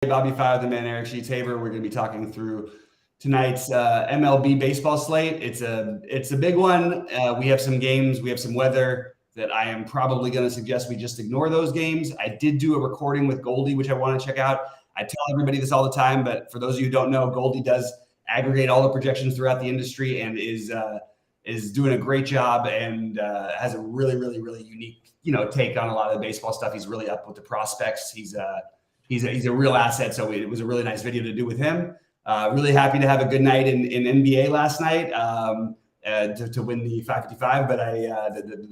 BOBBYFI with the man Eric Sheets-Haber. We're going to be talking through tonight's MLB baseball slate. It's a big one. We have some games. We have some weather that I am probably going to suggest we just ignore those games. I did do a recording with Goldie, which I want to check out. I tell everybody this all the time, but for those of you who don't know, Goldie does aggregate all the projections throughout the industry and is doing a great job and has a really unique take on a lot of the baseball stuff. He's really up with the prospects. He's a real asset. So it was a really nice video to do with him. Really happy to have a good night in NBA last night to win the 555, but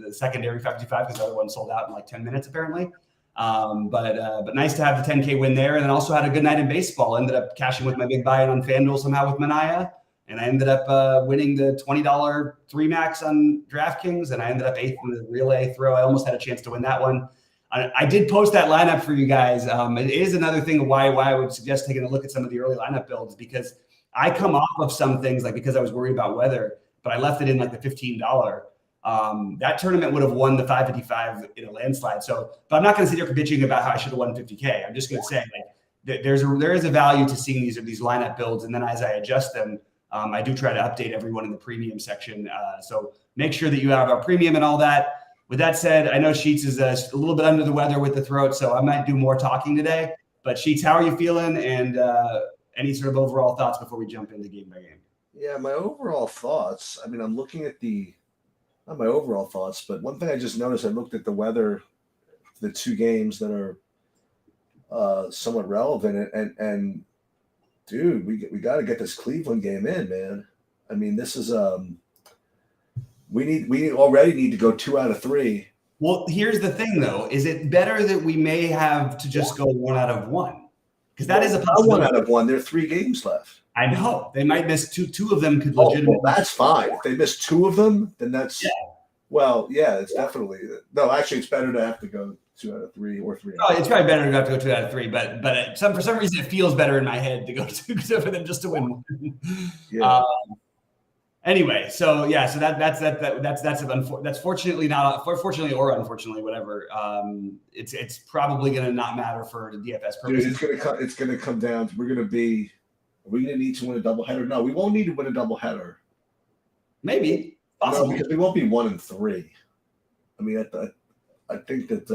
the secondary 555 because the other one sold out in like 10 minutes apparently. But nice to have the 10K win there, and then also had a good night in baseball. Ended up cashing with my big buy-in on FanDuel somehow with Mania, and I ended up winning the $20 3 max on DraftKings, and I ended up 8th in the relay throw. I almost had a chance to win that one. I did post that lineup for you guys. It is another thing why I would suggest taking a look at some of the early lineup builds, because I come off of some things like because I was worried about weather, but I left it in like the $15. That tournament would have won the 555 in a landslide. So, but I'm not going to sit here bitching about how I should have won 50K. I'm just going to say like there is a value to seeing these lineup builds, and then as I adjust them, I do try to update everyone in the premium section. So make sure that you have our premium and all that. With that said, I know Sheets is a little bit under the weather with the throat, so I might do more talking today. But Sheets, how are you feeling? And any sort of overall thoughts before we jump into game by game? Yeah, my overall thoughts. I mean, I'm looking at not my overall thoughts, but one thing I just noticed, I looked at the weather, the two games that are somewhat relevant, and dude, we got to get this Cleveland game in, man. I mean, this is we already need to go 2 out of 3. Well, here's the thing, though. Is it better that we may have to just go 1 out of 1? Because that is a possibility. 1 out of 1. There are 3 games left. I know. They might miss two. 2 of them could legitimately. Well, that's fine. If they miss 2 of them, then that's it's definitely no. Actually, it's better to have to go 2 out of 3 or 3. Oh, it's probably better to have to go 2 out of 3, but for some reason it feels better in my head to go 2 for them just to win 1. Yeah. Anyway, so that's fortunately not, fortunately or unfortunately, whatever. It's probably going to not matter for the DFS purposes. Dude, it's gonna come down to are we gonna need to win a doubleheader? No, we won't need to win a doubleheader. Maybe. Possibly. No, because we won't be 1 and 3. I mean, I think that.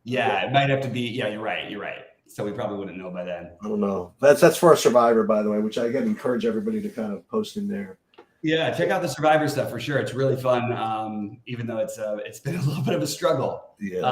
It might have to be. Yeah, you're right. So we probably wouldn't know by then. I don't know. That's for a Survivor, by the way, which I again encourage everybody to kind of post in there. Yeah, check out the Survivor stuff for sure. It's really fun, even though it's been a little bit of a struggle. Yeah.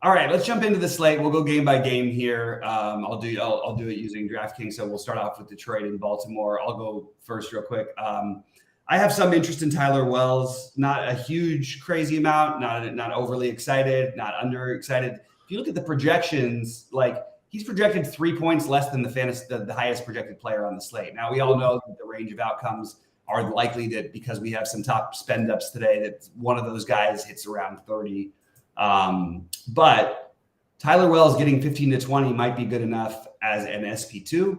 All right, let's jump into the slate. We'll go game by game here. I'll do it using DraftKings. So we'll start off with Detroit and Baltimore. I'll go first real quick. I have some interest in Tyler Wells. Not a huge, crazy amount. Not overly excited. Not under excited. If you look at the projections, like he's projected 3 points less than the highest projected player on the slate. Now we all know that the range of outcomes are likely that because we have some top spend ups today, that one of those guys hits around 30. But Tyler Wells getting 15 to 20 might be good enough as an SP2,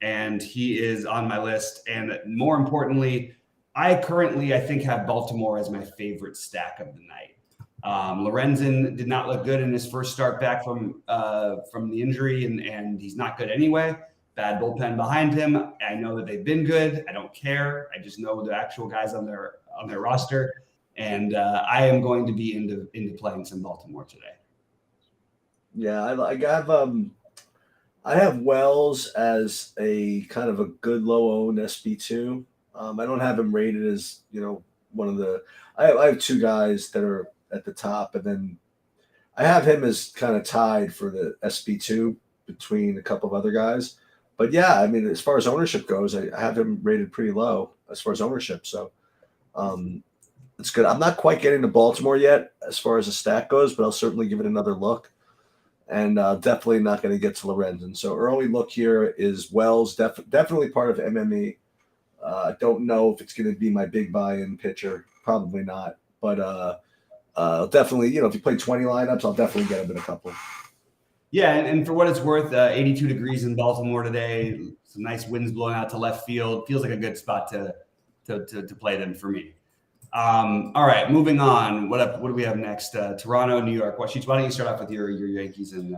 and he is on my list. And more importantly, I think have Baltimore as my favorite stack of the night. Lorenzen did not look good in his first start back from the injury, and he's not good anyway. Bad bullpen behind him. I know that they've been good. I don't care. I just know the actual guys on their roster, and I am going to be into playing some Baltimore today. Yeah, I have Wells as a kind of a good low-owned SP2. I don't have him rated as one of the. I have 2 guys that are at the top, and then I have him as kind of tied for the SP2 between a couple of other guys. But yeah, I mean, as far as ownership goes, I have him rated pretty low as far as ownership. So it's good. I'm not quite getting to Baltimore yet as far as the stack goes, but I'll certainly give it another look. And definitely not going to get to Lorenzen. So early look here is Wells, definitely part of MME. I don't know if it's going to be my big buy-in pitcher. Probably not. But definitely, if you play 20 lineups, I'll definitely get him in a couple. Yeah, and for what it's worth, 82 degrees in Baltimore today. Some nice winds blowing out to left field. Feels like a good spot to play them for me. All right, moving on. What do we have next? Toronto, New York. Why don't you start off with your Yankees and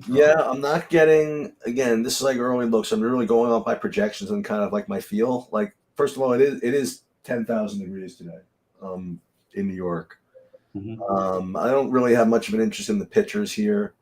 Yeah, I'm not getting, again, this is like early looks. I'm really going off my projections and kind of like my feel. Like, first of all, it is 10,000 degrees today, in New York. Mhm. I don't really have much of an interest in the pitchers here.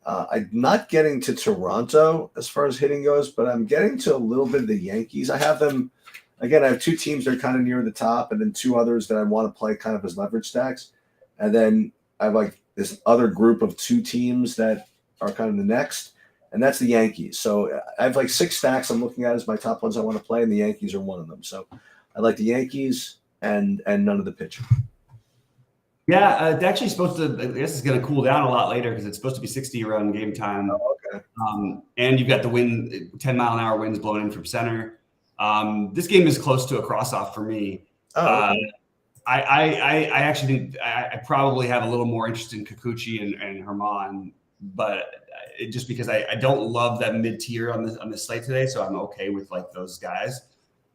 I'm not getting to Toronto as far as hitting goes, but I'm getting to a little bit of the Yankees. I have them, again, I have two teams that are kind of near the top, and then two others that I want to play kind of as leverage stacks. And then I have like this other group of two teams that are kind of the next, and that's the Yankees. So I have like six stacks I'm looking at as my top ones I want to play, and the Yankees are one of them. So I like the Yankees and none of the pitching. Yeah, it's actually supposed to. I guess it's going to cool down a lot later because it's supposed to be 60 around game time. Okay. And you've got the wind, 10-mile-an-hour winds blowing in from center. This game is close to a cross-off for me. Oh, okay. I actually think I probably have a little more interest in Kikuchi and Herman, but just because I don't love that mid tier on the slate today, so I'm okay with like those guys.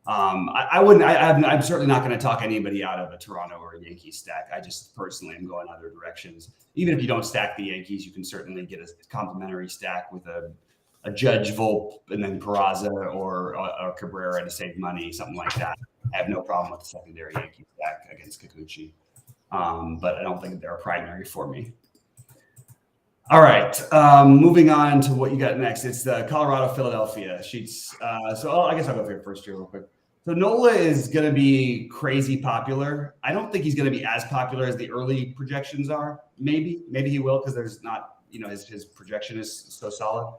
I wouldn't. I'm certainly not going to talk anybody out of a Toronto or a Yankees stack. I just personally am going other directions. Even if you don't stack the Yankees, you can certainly get a complimentary stack with a Judge Volpe and then Peraza or Cabrera to save money, something like that. I have no problem with the secondary Yankee stack against Kikuchi, but I don't think they're a primary for me. All right, moving on to what you got next. It's the Colorado Philadelphia sheets. I guess I'll go here first here real quick. So Nola is going to be crazy popular. I don't think he's going to be as popular as the early projections are. Maybe he will because there's not, his projection is so solid.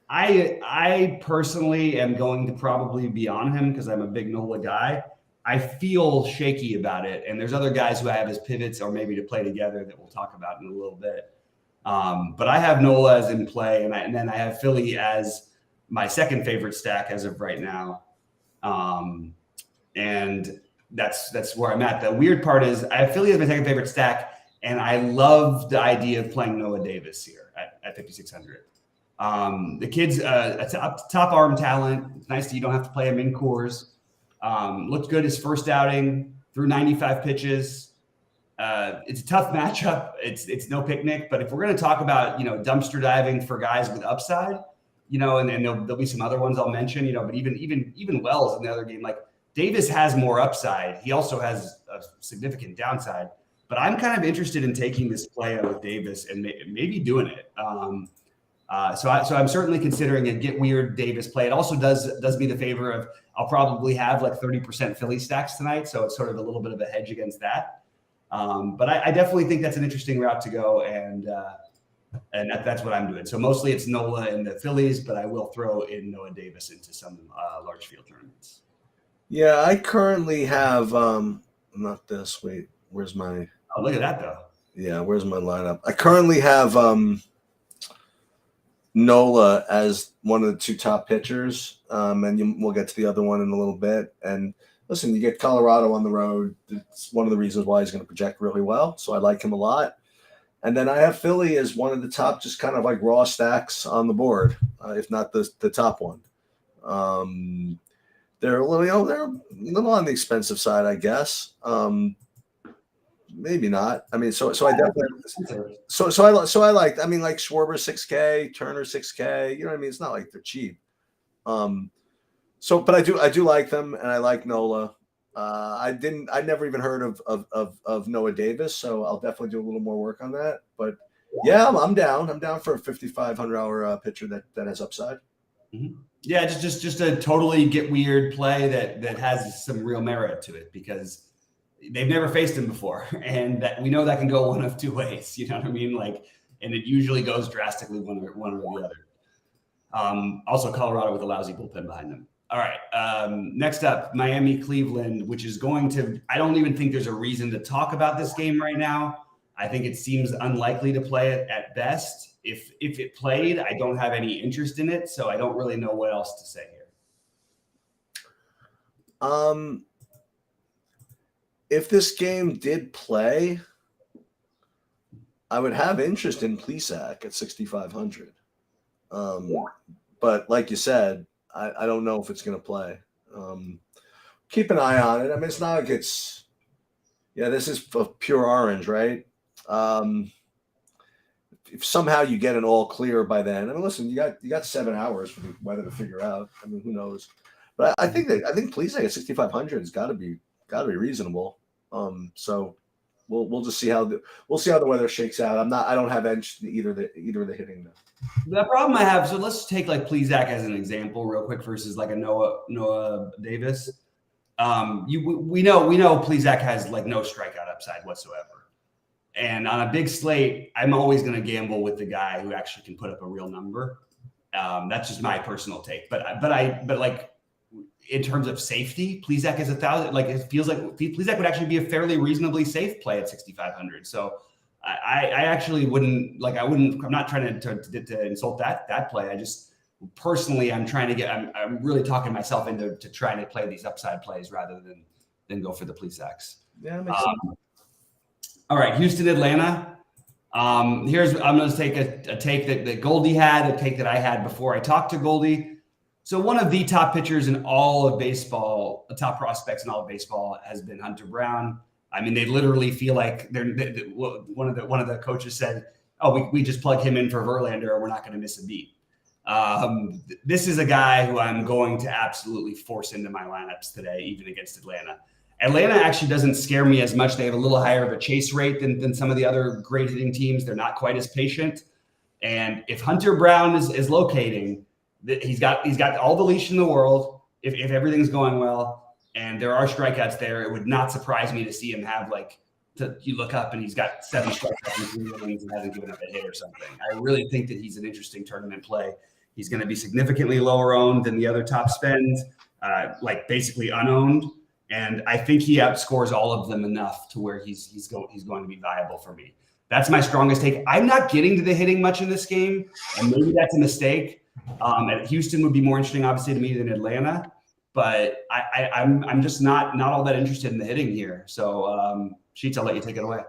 I personally am going to probably be on him because I'm a big Nola guy. I feel shaky about it, and there's other guys who I have as pivots or maybe to play together that we'll talk about in a little bit. But I have Nola as in play, and then I have Philly as my second favorite stack as of right now. And that's where I'm at. The weird part is I have Philly as my second favorite stack, and I love the idea of playing Noah Davis here at 5,600. The kid's a top arm talent. It's nice that you don't have to play him in cores. Looked good his first outing, threw 95 pitches. It's a tough matchup. It's no picnic. But if we're going to talk about dumpster diving for guys with upside, and there'll be some other ones I'll mention. But even Wells in the other game, like Davis has more upside. He also has a significant downside. But I'm kind of interested in taking this play with Davis and maybe doing it. So I'm certainly considering a get weird Davis play. It also does me the favor of I'll probably have like 30% Philly stacks tonight, so it's sort of a little bit of a hedge against that. But I definitely think that's an interesting route to go, and that's what I'm doing. So mostly it's Nola and the Phillies, but I will throw in Noah Davis into some large field tournaments. Yeah, I currently have not this. Wait, where's my? Oh, look at that though. Yeah, where's my lineup? I currently have Nola as one of the two top pitchers, and we'll get to the other one in a little bit. And listen, you get Colorado on the road. It's one of the reasons why he's going to project really well. So I like him a lot. And then I have Philly as one of the top, just kind of like raw stacks on the board, if not the top one. They're a little, they're a little on the expensive side, I guess. Maybe not. I mean, so I definitely so I like. I mean, like Schwarber 6K, Turner 6K. You know what I mean? It's not like they're cheap. But I do like them, and I like Nola. I never even heard of Noah Davis, so I'll definitely do a little more work on that. But yeah, I'm down. I'm down for a $5,500 pitcher that has upside. Mm-hmm. Yeah, just a totally get weird play that has some real merit to it because they've never faced him before, and that we know that can go one of two ways. You know what I mean? Like, and it usually goes drastically one or the other. Also, Colorado with a lousy bullpen behind them. All right. Next up, Miami, Cleveland, which is going to. I don't even think there's a reason to talk about this game right now. I think it seems unlikely to play it at best. If it played, I don't have any interest in it, so I don't really know what else to say here. If this game did play, I would have interest in Plesac at 6,500. But like you said, I don't know if it's going to play. Keep an eye on it. I mean, it's not like this is pure orange, right? if somehow you get an all clear by then, I mean, listen, you got 7 hours for the weather to figure out. I mean, who knows? But I think Plesac at 6,500 has got to be reasonable. So we'll just see how the weather shakes out. I don't have either of the hitting though. The problem I have, so let's take like Plesac as an example real quick versus like a Noah Davis. We know Plesac has like no strikeout upside whatsoever. And on a big slate, I'm always going to gamble with the guy who actually can put up a real number. That's just my personal take. But like in terms of safety, Plesac is 1,000. Like it feels like Plesac would actually be a fairly reasonably safe play at 6,500. So I actually wouldn't like. I'm not trying to insult that play. I just personally, I'm really talking myself into trying to play these upside plays rather than go for the Plesacs. Yeah, that makes sense. All right, Houston, Atlanta. I'm going to take a take that Goldie had, a take that I had before I talked to Goldie. So one of the top pitchers in all of baseball, the top prospects in all of baseball, has been Hunter Brown. I mean, they literally feel like one of the coaches said, "Oh, we just plug him in for Verlander, and we're not going to miss a beat." This is a guy who I'm going to absolutely force into my lineups today, even against Atlanta. Atlanta actually doesn't scare me as much. They have a little higher of a chase rate than some of the other great hitting teams. They're not quite as patient. And if Hunter Brown is locating, he's got all the leash in the world. If everything's going well and there are strikeouts there, it would not surprise me to see him have you look up and he's got 7 strikeouts in 3 innings and hasn't given up a hit or something. I really think that he's an interesting tournament play. He's going to be significantly lower owned than the other top spends, like basically unowned. And I think he outscores all of them enough to where he's going to be viable for me. That's my strongest take. I'm not getting to the hitting much in this game, and maybe that's a mistake. Houston would be more interesting, obviously, to me than Atlanta, but I'm just not all that interested in the hitting here. So, Sheets, I'll let you take it away.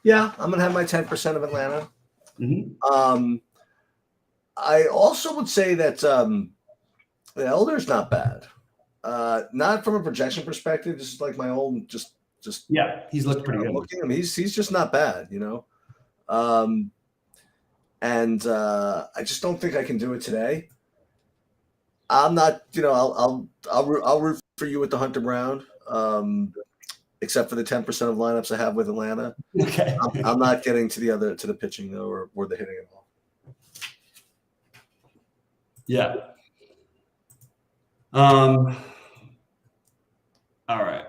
Yeah, I'm gonna have my 10% of Atlanta. Mm-hmm. I also would say that the Elder's not bad. Not from a projection perspective, just like my own, just yeah, he's looked pretty good. Looking at him, he's just not bad, you know. And I just don't think I can do it today. I'm not, you know, I'll root for you with the Hunter Brown, except for the 10% of lineups I have with Atlanta. Okay, I'm not getting to the pitching though, or the hitting at all. Yeah. All right.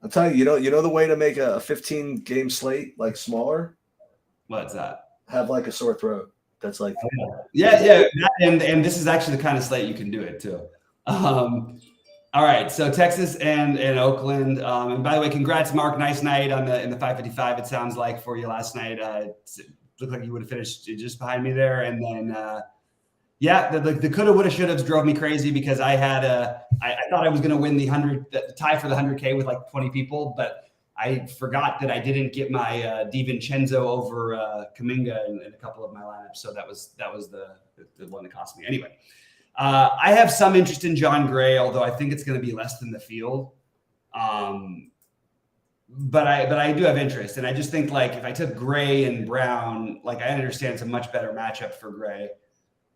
I'll tell you, you know the way to make a 15 game slate like smaller? What's that? Have like a sore throat. That's like yeah. And this is actually the kind of slate you can do it too. All right. So Texas and Oakland. And by the way, congrats, Mark. Nice night in the 555. It sounds like for you last night. It looked like you would have finished just behind me there, and then. Yeah, the coulda, woulda, shouldas drove me crazy because I thought I was going to win the tie for the 100K with like 20 people, but I forgot that I didn't get my DiVincenzo over Kuminga in a couple of my lineups, so that was the one that cost me. Anyway, I have some interest in John Gray, although I think it's going to be less than the field. But I do have interest, and I just think like if I took Gray and Brown, like I understand it's a much better matchup for Gray.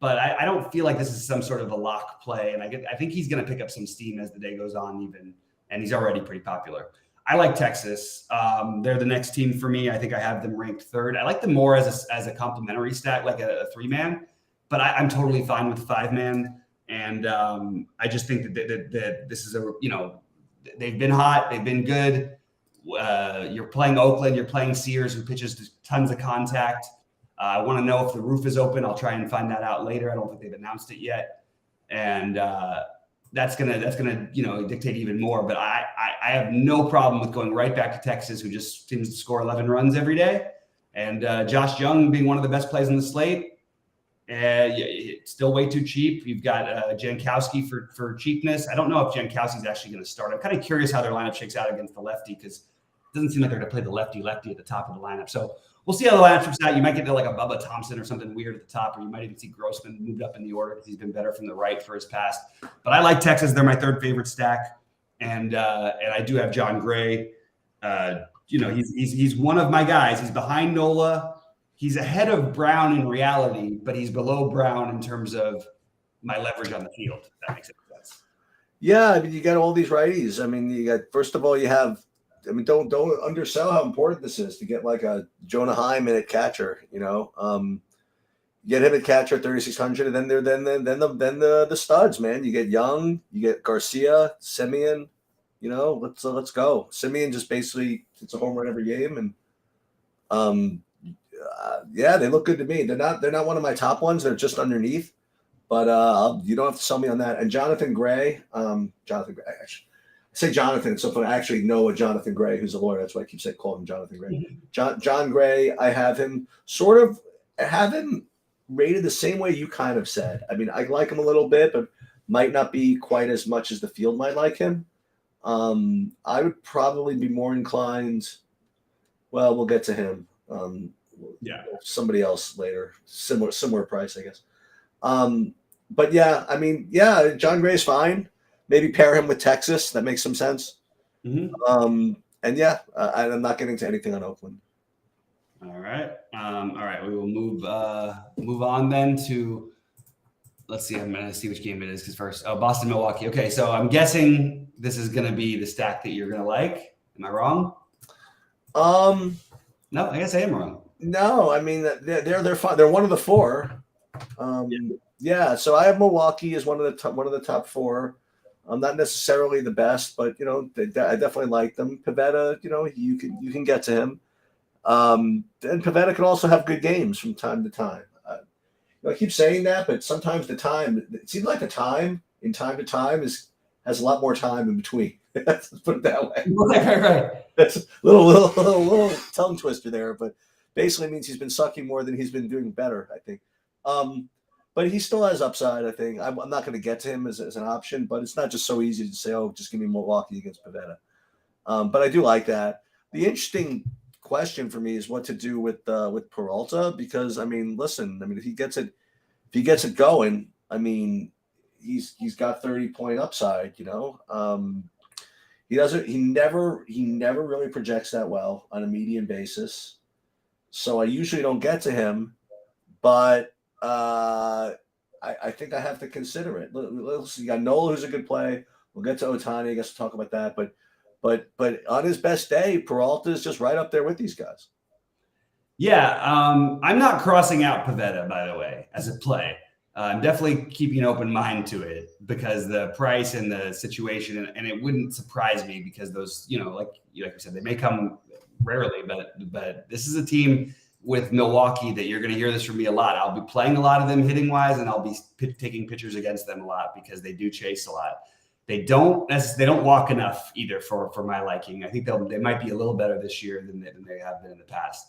But I don't feel like this is some sort of a lock play. And I think he's going to pick up some steam as the day goes on even. And he's already pretty popular. I like Texas. They're the next team for me. I think I have them ranked 3rd. I like them more as a complementary stack, like a 3-man. But I'm totally fine with 5-man. And I just think that this is they've been hot. They've been good. You're playing Oakland. You're playing Sears, who pitches tons of contact. I want to know if the roof is open. I'll try and find that out later. I don't think they've announced it yet, and that's gonna dictate even more. But I have no problem with going right back to Texas, who just seems to score 11 runs every day, and Josh Jung being one of the best plays on the slate. It's still way too cheap. You've got Jankowski for cheapness. I don't know if Jankowski's actually going to start. I'm kind of curious how their lineup shakes out against the lefty because it doesn't seem like they're going to play the lefty at the top of the lineup. So. We'll see how the lineup shakes out. You might get to like a Bubba Thompson or something weird at the top, or you might even see Grossman moved up in the order because he's been better from the right for his past. But I like Texas. They're my 3rd favorite stack. And I do have John Gray. He's one of my guys. He's behind Nola. he's ahead of Brown in reality, but he's below Brown in terms of my leverage on the field. If that makes sense. Yeah, I mean, you got all these righties. I mean, you got, first of all, you have, I mean, don't undersell how important this is to get like a Jonah Hyman at catcher. You know, get him at catcher at 3,600, and then the studs, man. You get Young, you get Garcia, Simeon. You know, let's go. Simeon just basically hits a home run every game, and yeah, they look good to me. They're not one of my top ones. They're just underneath. But you don't have to sell me on that. And Jonathan Gray, actually, I say Jonathan. It's so funny. I actually know a Jonathan Gray who's a lawyer. That's why I keep saying call him Jonathan Gray. John Gray, I have him rated the same way you kind of said. I mean, I like him a little bit, but might not be quite as much as the field might like him. I would probably be more inclined. Well, we'll get to him. Somebody else later. Similar price, I guess. But yeah, I mean, yeah, John Gray's fine. Maybe pair him with Texas. That makes some sense. Mm-hmm. And yeah, I'm not getting to anything on Oakland. All right. We will move on then to, let's see. I'm going to see which game it is because first, Boston, Milwaukee. Okay. So I'm guessing this is going to be the stack that you're going to like. Am I wrong? No, I guess I am wrong. No, I mean, they're fine. They're one of the four. Yeah, so I have Milwaukee as one of the top four. Not necessarily the best, but you know, I definitely like them. Pivetta, you know, you can get to him. And Pivetta can also have good games from time to time. I keep saying that, but sometimes it seems like the time to time has a lot more time in between. Let's put it that way. Right. That's a little tongue twister there, but basically means he's been sucking more than he's been doing better, I think. But he still has upside, I think. I'm not going to get to him as an option, but it's not just so easy to say, oh, just give me Milwaukee against Pivetta. But I do like that. The interesting question for me is what to do with Peralta, because I mean, listen, I mean, if he gets it going, I mean, he's got 30-point upside, you know. He never really projects that well on a median basis. So I usually don't get to him, but I think I have to consider it. You got Nola, who's a good play. We'll get to Ohtani. I guess we'll talk about that. But on his best day, Peralta is just right up there with these guys. Yeah, I'm not crossing out Pivetta, by the way, as a play. I'm definitely keeping an open mind to it because the price and the situation, and it wouldn't surprise me because those, you know, like I said, they may come rarely, but this is a team with Milwaukee that you're going to hear this from me a lot. I'll be playing a lot of them hitting wise, and I'll be taking pitchers against them a lot because they do chase a lot. They don't walk enough either for my liking. I think they might be a little better this year than they have been in the past.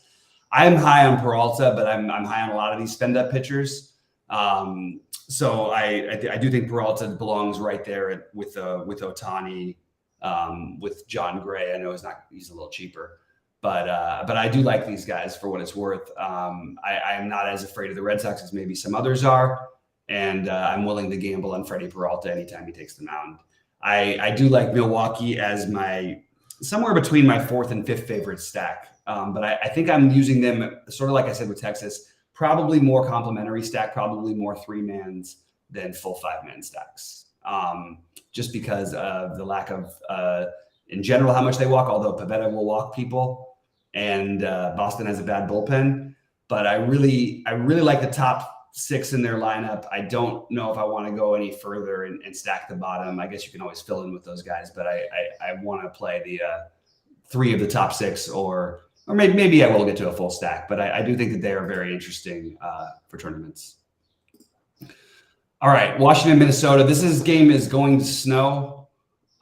I'm high on Peralta, but I'm high on a lot of these spend up pitchers. So I do think Peralta belongs right there with Ohtani, with John Gray. I know he's a little cheaper. But I do like these guys for what it's worth. I am not as afraid of the Red Sox as maybe some others are, and I'm willing to gamble on Freddie Peralta anytime he takes the mound. I do like Milwaukee as somewhere between my fourth and fifth favorite stack, but I think I'm using them sort of like I said with Texas, probably more complementary stack, probably more 3-mans than full 5-man stacks, just because of the lack of in general how much they walk. Although Pivetta will walk people. And Boston has a bad bullpen, but I really like the top 6 in their lineup. I don't know if I want to go any further and stack the bottom. I guess you can always fill in with those guys, but I want to play the 3 of the top 6, or maybe I will get to a full stack. But I do think that they are very interesting for tournaments. All right, Washington, Minnesota. This game is going to snow.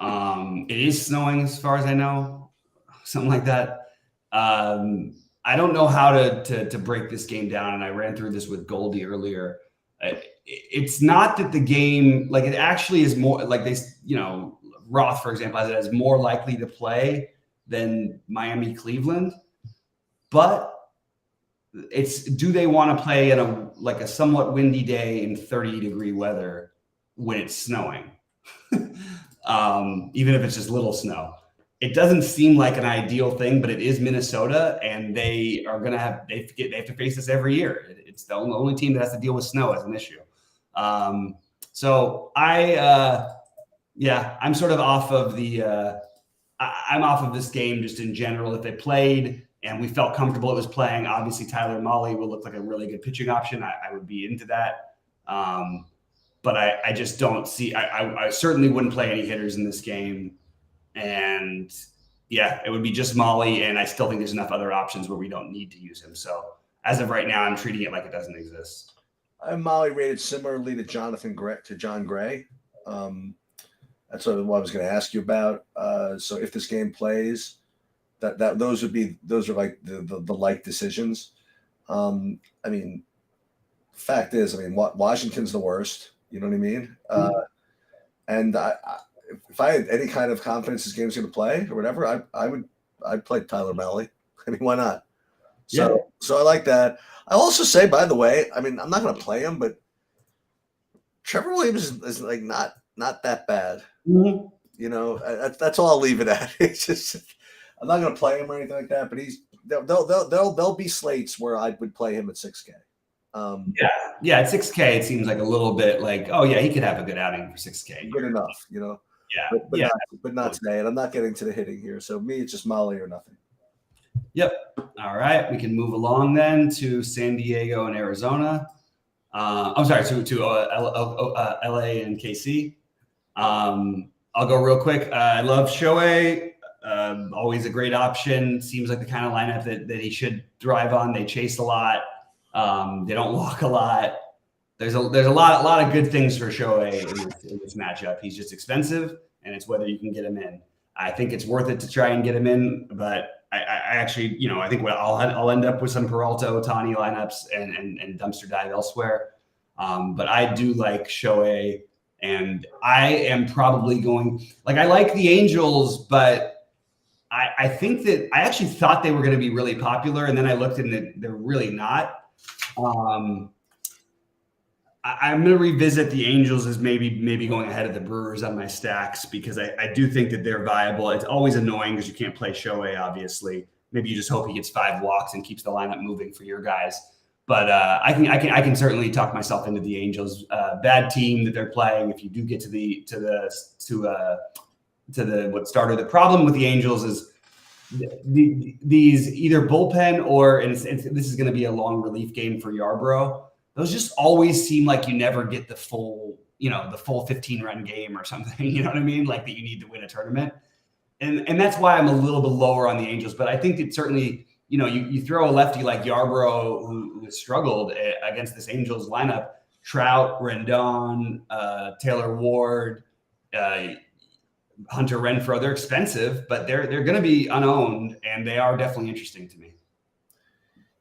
It is snowing as far as I know, something like that. I don't know how to break this game down, and I ran through this with Goldie earlier. It's not that the game, like it actually is more like they, you know, Roth, for example, has it as more likely to play than Miami, Cleveland, but do they want to play in a somewhat windy day in 30-degree weather when it's snowing, even if it's just little snow? it doesn't seem like an ideal thing, but it is Minnesota, and they are going to have they have to face this every year. It's the only team that has to deal with snow as an issue. So I'm sort of off of I'm off of this game just in general. If they played and we felt comfortable it was playing, obviously Tyler Mahle will look like a really good pitching option. I would be into that. But I just don't see. I certainly wouldn't play any hitters in this game. And yeah, it would be just Mahle, and I still think there's enough other options where we don't need to use him. So as of right now, I'm treating it like it doesn't exist. I have Mahle rated similarly to John Gray. That's what I was going to ask you about. So if this game plays, those are like the like decisions. I mean, fact is, Washington's the worst. You know what I mean? And if I had any kind of confidence this game's going to play or whatever, I'd play Tyler Mahle. I mean, why not? So I like that. I'll also say, by the way, I'm not going to play him, but Trevor Williams is like not that bad. Mm-hmm. You know, that's all I'll leave it at. It's just I'm not going to play him or anything like that. But there'll be slates where I would play him at 6K. At 6K, it seems like a little bit like, oh yeah, he could have a good outing for 6K. Good enough, you know. Yeah, but not today. And I'm not getting to the hitting here. So me, it's just Mahle or nothing. Yep. All right, we can move along then to San Diego and Arizona. I'm sorry, to LA and KC. I'll go real quick. I love Shohei. Always a great option. Seems like the kind of lineup that he should thrive on. They chase a lot. They don't walk a lot. There's a lot of good things for Shohei in this matchup. He's just expensive, and it's whether you can get him in. I think it's worth it to try and get him in, but I actually, I think I'll end up with some Peralta, Ohtani lineups and dumpster dive elsewhere. But I do like Shohei, and I am probably going I like the Angels, but I think that I actually thought they were going to be really popular, and then I looked and they're really not. I'm going to revisit the Angels as maybe going ahead of the Brewers on my stacks because I do think that they're viable. It's always annoying because you can't play Shohei, obviously. Maybe you just hope he gets 5 walks and keeps the lineup moving for your guys. But I can certainly talk myself into the Angels. Bad team that they're playing. If you do get to what started the problem with the Angels is these either bullpen or and this is going to be a long relief game for Yarbrough. Those just always seem like you never get the full 15-run game or something. You know what I mean? Like that you need to win a tournament. And that's why I'm a little bit lower on the Angels. But I think it certainly, you throw a lefty like Yarbrough who has struggled against this Angels lineup, Trout, Rendon, Taylor Ward, Hunter Renfroe. They're expensive, but they're going to be unowned, and they are definitely interesting to me.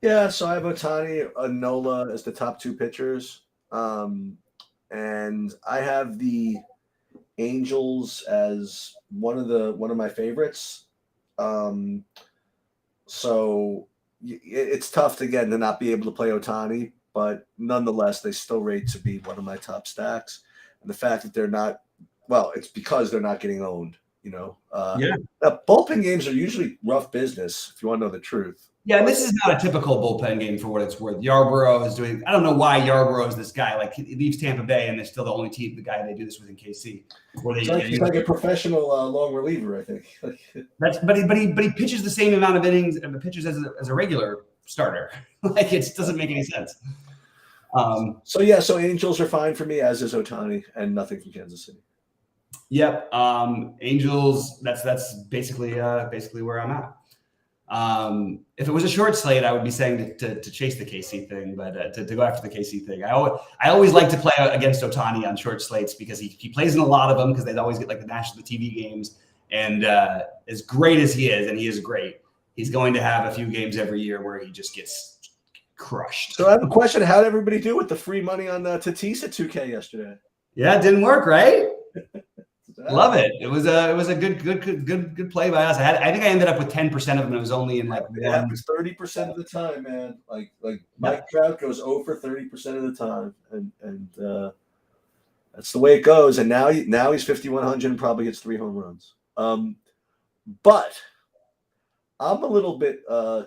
Yeah, so I have Ohtani and Nola as the top 2 pitchers. And I have the Angels as one of my favorites. So it's tough to not be able to play Ohtani, but nonetheless, they still rate to be one of my top stacks. And the fact that they're not, it's because they're not getting owned, Now, bullpen games are usually rough business, if you want to know the truth. Yeah, this is not a typical bullpen game for what it's worth. Yarbrough is doing – I don't know why Yarbrough is this guy. Like, he leaves Tampa Bay, and they're still the only team, the guy they do this with in KC. He's like a professional long reliever, I think. But he pitches the same amount of innings and pitches as a regular starter. It doesn't make any sense. So Angels are fine for me, as is Ohtani, and nothing from Kansas City. Yep. Angels, that's basically where I'm at. If it was a short slate, I would be saying to chase the KC thing, but to go after the KC thing. I always like to play against Ohtani on short slates because he plays in a lot of them because they always get the national TV games. And as great as he is, and he is great, he's going to have a few games every year where he just gets crushed. So I have a question. How did everybody do with the free money on Tatis at 2K yesterday? Yeah, it didn't work, right? Love it. It was a good play by us. I think I ended up with 10% of them. And it was only in it happens 30% of the time, man. Like Mike Trout goes 0 for 30% of the time, and that's the way it goes. And now he's 5,100 and probably gets 3 home runs. But I'm a little bit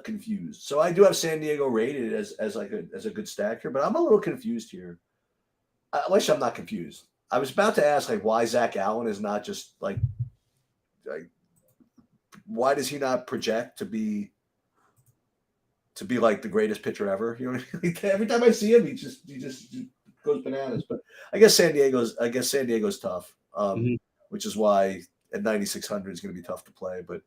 confused. So I do have San Diego rated as a good stack here, but I'm a little confused here. I wish I'm not confused. I was about to ask like why Zach Allen is not just like why does he not project to be like the greatest pitcher ever? You know what I mean? Every time I see him, he just goes bananas. But I guess San Diego's tough, which is why at 9,600 is going to be tough to play. But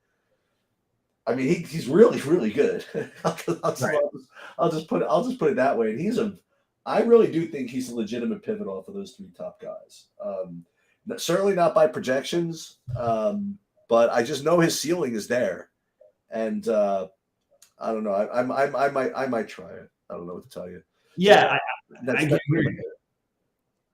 I mean, he's really, really good. I'll just put it that way. And I really do think he's a legitimate pivot off of those three top guys. Certainly not by projections, but I just know his ceiling is there, and I don't know. I might try it. I don't know what to tell you. Yeah,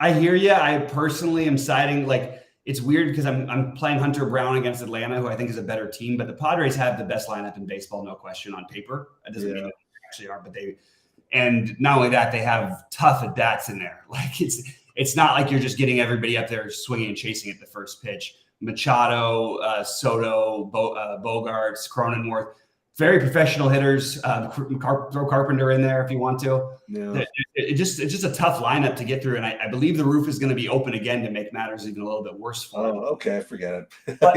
I hear you. I personally am siding like. It's weird because I'm playing Hunter Brown against Atlanta, who I think is a better team, but the Padres have the best lineup in baseball, no question, on paper. That doesn't mean they actually are, but and not only that, they have tough at-bats in there. Like it's not like you're just getting everybody up there swinging and chasing at the first pitch. Machado, Soto, Bogarts, Cronenworth, very professional hitters. Throw Carpenter in there if you want to. Yeah. It's just a tough lineup to get through, and I believe the roof is going to be open again to make matters even a little bit worse for them. Okay, forget it. but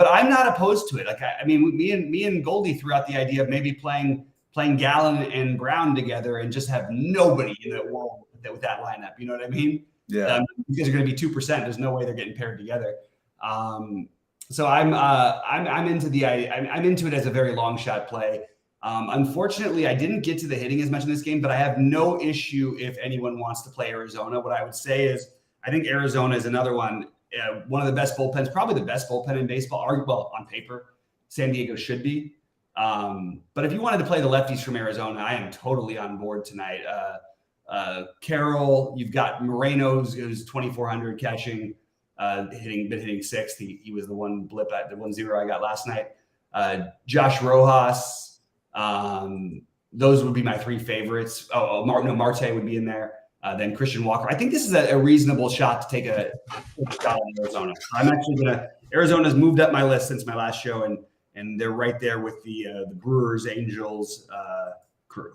I'm not opposed to it. Like I mean, me and Goldie threw out the idea of maybe playing Gallen and Brown together and just have nobody in the world with that lineup. You know what I mean? Yeah. Because they're going to be 2%. There's no way they're getting paired together. So I'm into I'm into it as a very long shot play. Unfortunately, I didn't get to the hitting as much in this game, but I have no issue if anyone wants to play Arizona. What I would say is I think Arizona is another one of the best bullpens, probably the best bullpen in baseball. Well, on paper, San Diego should be. But if you wanted to play the lefties from Arizona, I am totally on board tonight. Carroll, you've got Moreno's, who's 2,400 catching. Hitting sixth. He was the one blip at the 1-0 I got last night. Josh Rojas. Those would be my three favorites. Marte would be in there. Then Christian Walker. I think this is a reasonable shot to take a shot in Arizona. I'm actually Arizona's moved up my list since my last show, and they're right there with the Brewers, Angels crew.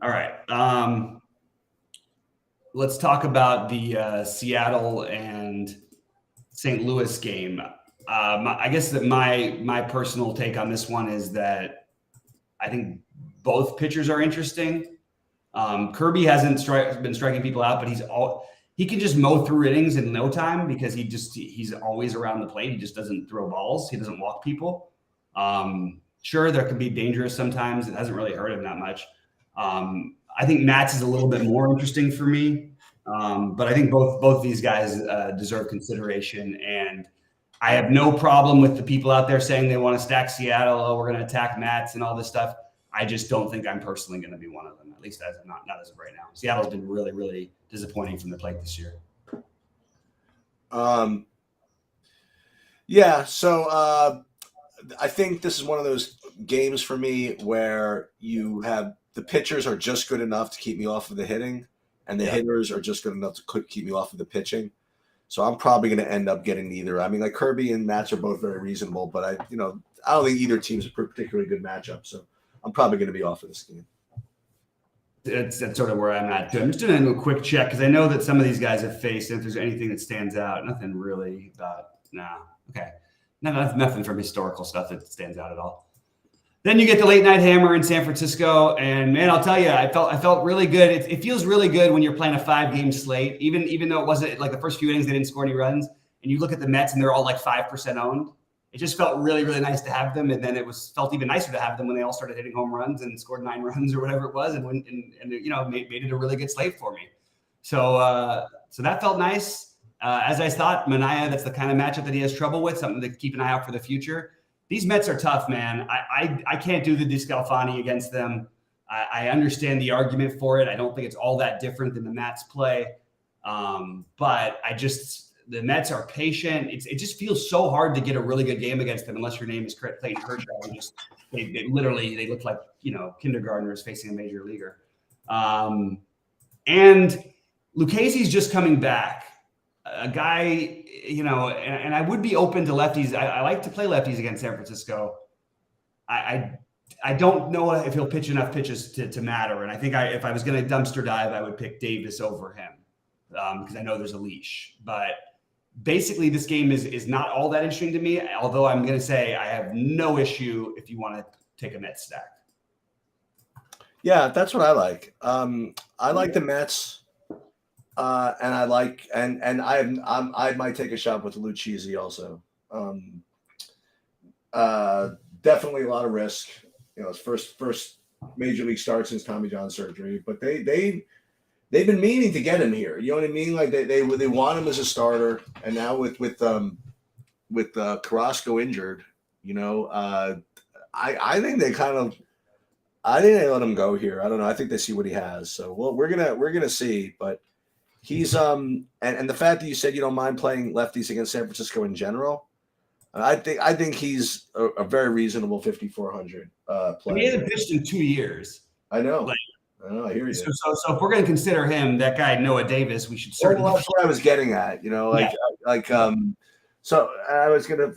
All right. Let's talk about the Seattle and St. Louis game. I guess that my personal take on this one is that I think both pitchers are interesting. Kirby hasn't been striking people out, but he can just mow through innings in no time because he's always around the plate. He just doesn't throw balls. He doesn't walk people. Sure, there can be dangerous sometimes. It hasn't really hurt him that much. I think Matt's is a little bit more interesting for me, but I think both these guys deserve consideration. And I have no problem with the people out there saying they want to stack Seattle. Oh, we're going to attack Matt's and all this stuff. I just don't think I'm personally going to be one of them, at least not as of right now. Seattle's been really, really disappointing from the plate this year. Yeah. So I think this is one of those games for me where you have the pitchers are just good enough to keep me off of the hitting, and the hitters are just good enough to keep me off of the pitching. So I'm probably going to end up getting neither. I mean, like Kirby and Matz are both very reasonable, but I don't think either team's a particularly good matchup. So I'm probably going to be off of this game. That's sort of where I'm at too. I'm just doing a quick check because I know that some of these guys have faced. If there's anything that stands out, nothing really about. Okay, nothing from historical stuff that stands out at all. Then you get the late night hammer in San Francisco, and man, I'll tell you, I felt really good. It feels really good when you're playing a 5-game slate, even though it wasn't like the first few innings they didn't score any runs, and you look at the Mets and they're all like 5% owned. It just felt really, really nice to have them, and then felt even nicer to have them when they all started hitting home runs and scored 9 runs or whatever it was, and made it a really good slate for me. So that felt nice. As I thought, Manaea, that's the kind of matchup that he has trouble with, something to keep an eye out for the future. These Mets are tough, man. I can't do the DeSclafani against them. I understand the argument for it. I don't think it's all that different than the Mets play. But the Mets are patient. It just feels so hard to get a really good game against them unless your name is Clayton Kershaw. They look like, kindergartners facing a major leaguer. And Lucchese's just coming back. a guy, and I would be open to lefties. I like to play lefties against San Francisco. I don't know if he'll pitch enough pitches to matter. And I think if I was going to dumpster dive, I would pick Davis over him because I know there's a leash. But basically, this game is not all that interesting to me, although I'm going to say I have no issue if you want to take a Mets stack. Yeah, that's what I like. I like the Mets, and I like and I might take a shot with Lucchesi also. Definitely a lot of risk. His first major league start since Tommy John surgery, but they've been meaning to get him here. You know what I mean? Like they want him as a starter, and now with Carrasco injured, I think they they let him go here. I don't know. I think they see what he has. So we're gonna see. But he's and the fact that you said you don't mind playing lefties against San Francisco in general, I think he's a very reasonable 5,400 player. He hasn't pitched in 2 years. I know. I know. I hear you. So if we're going to consider him, that guy Noah Davis, we should certainly. Well, that's what I was getting at. So I was going to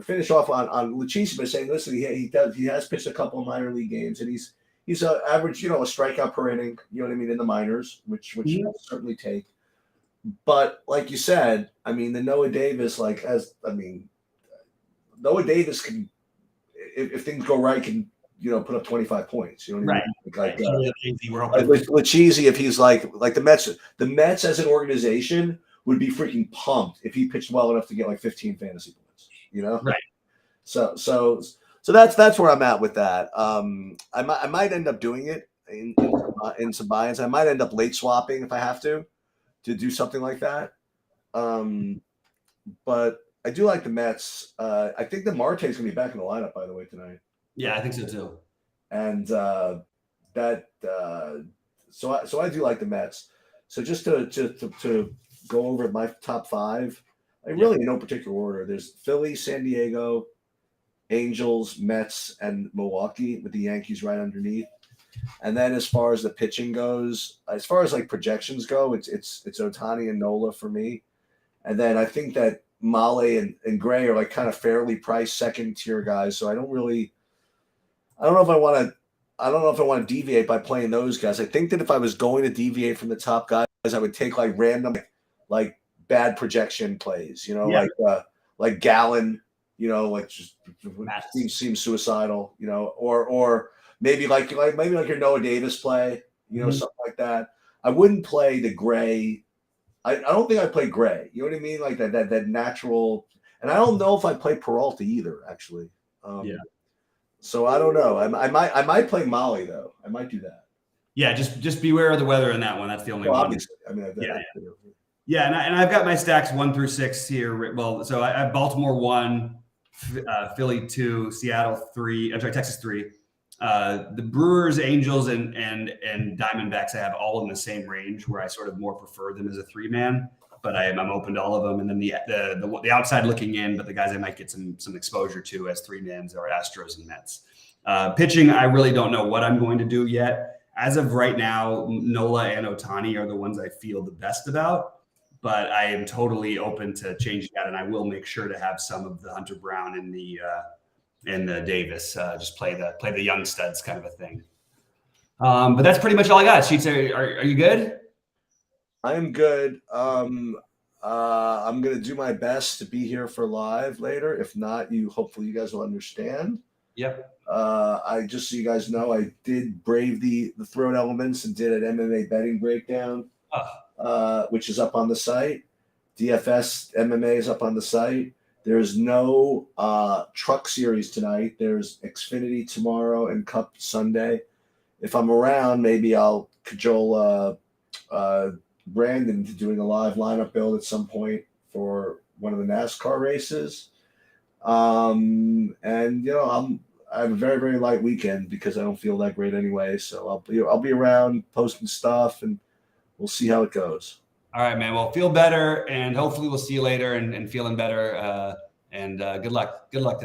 finish off on Lucchesi by saying, listen, he has pitched a couple of minor league games, and he's an average, a strikeout per inning. You know what I mean, in the minors, which will certainly take. But like you said, I mean, the Noah Davis, Noah Davis can, if things go right, can put up 25 points. You know what I mean? Like Lucchesi, if he's like the Mets as an organization would be freaking pumped if he pitched well enough to get like 15 fantasy points. Right. So that's where I'm at with that. I might end up doing it in some buy-ins. I might end up late swapping if I have to do something like that. But I do like the Mets. I think that Marte's going to be back in the lineup, by the way, tonight. Yeah, I think so too. And so I do like the Mets. So just to go over my top five, really in no particular order. There's Philly, San Diego, Angels, Mets, and Milwaukee with the Yankees right underneath. And then as far as the pitching goes, as far as like projections go, it's Ohtani and Nola for me. And then I think that Male and Gray are like kind of fairly priced second tier guys. So I don't know if I want to deviate by playing those guys. I think that if I was going to deviate from the top guys, I would take like random, like bad projection plays, like Gallen, like just seems suicidal, or maybe like your Noah Davis play, something like that. I wouldn't play the Gray. I don't think I'd play Gray. You know what I mean? Like that natural. And I don't know if I play Peralta either, actually. So I don't know. I might play Molly though. I might do that. Yeah, just beware of the weather in that one. That's the only one. Obviously, I mean, and I've got my stacks 1 through 6 here. Well, so I have Baltimore 1, Philly 2, Seattle 3. I'm sorry, Texas 3. The Brewers, Angels, and Diamondbacks I have all in the same range, where I sort of more prefer them as a 3-man. But I'm open to all of them. And then the outside looking in, but the guys I might get some exposure to as 3-mans are Astros and Mets. Pitching, I really don't know what I'm going to do yet. As of right now, Nola and Ohtani are the ones I feel the best about. But I am totally open to changing that, and I will make sure to have some of the Hunter Brown and the Davis. Just play the young studs kind of a thing. But that's pretty much all I got. Sheets, are you good? I'm good. I'm gonna do my best to be here for live later. If not, hopefully you guys will understand. Yep. I just so you guys know, I did brave the throat elements and did an MMA betting breakdown, which is up on the site. DFS MMA is up on the site. There's no truck series tonight. There's Xfinity tomorrow and Cup Sunday. If I'm around, maybe I'll cajole Brandon into doing a live lineup build at some point for one of the NASCAR races. And I have a very, very light weekend because I don't feel that great anyway. So I'll be around posting stuff, and we'll see how it goes. All right, man. Well, feel better, and hopefully we'll see you later and feeling better. And good luck. Good luck today.